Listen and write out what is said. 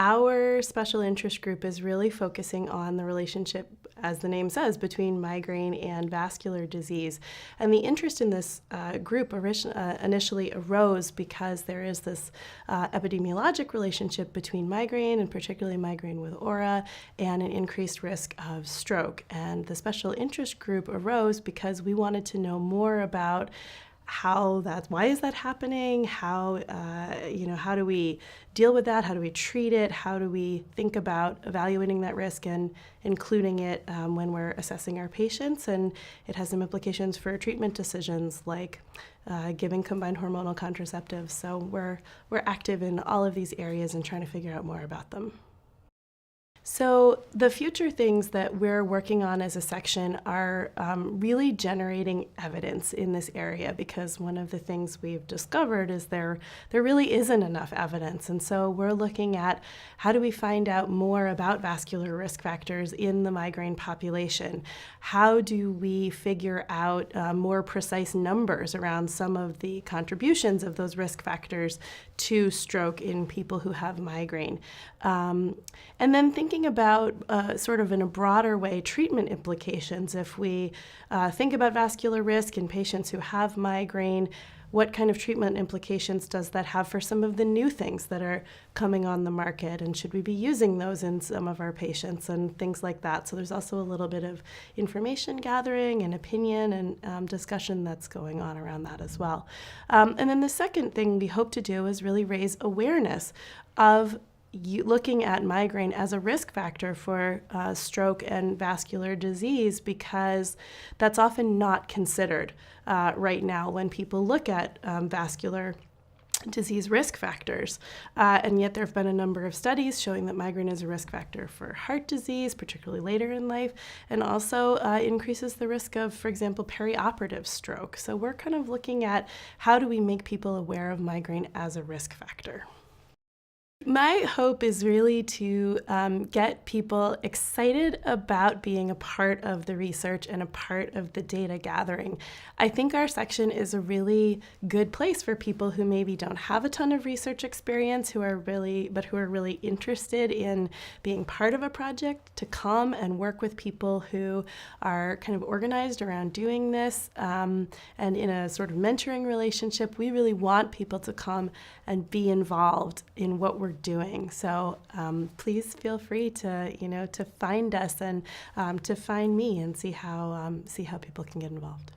Our special interest group is really focusing on the relationship, as the name says, between migraine and vascular disease. And the interest in this group initially arose because there is this epidemiologic relationship between migraine, and particularly migraine with aura, and an increased risk of stroke. And the special interest group arose because we wanted to know more about why is that happening? How do we deal with that? How do we treat it? How do we think about evaluating that risk and including it when we're assessing our patients? And it has some implications for treatment decisions like giving combined hormonal contraceptives. So we're active in all of these areas and trying to figure out more about them. So the future things that we're working on as a section are really generating evidence in this area, because one of the things we've discovered is there really isn't enough evidence. And so we're looking at how do we find out more about vascular risk factors in the migraine population? How do we figure out more precise numbers around some of the contributions of those risk factors to stroke in people who have migraine? And then thinking about sort of in a broader way treatment implications. If we think about vascular risk in patients who have migraine, what kind of treatment implications does that have for some of the new things that are coming on the market, and should we be using those in some of our patients and things like that? So there's also a little bit of information gathering and opinion and discussion that's going on around that as well. And then the second thing we hope to do is really raise awareness of looking at migraine as a risk factor for stroke and vascular disease, because that's often not considered right now when people look at vascular disease risk factors. And yet there have been a number of studies showing that migraine is a risk factor for heart disease, particularly later in life, and also increases the risk of, for example, perioperative stroke. So we're kind of looking at how do we make people aware of migraine as a risk factor. My hope is really to get people excited about being a part of the research and a part of the data gathering. I think our section is a really good place for people who maybe don't have a ton of research experience, who are really interested in being part of a project, to come and work with people who are kind of organized around doing this, and in a sort of mentoring relationship. We really want people to come and be involved in what we're doing. So please feel free to find us and to find me and see how people can get involved.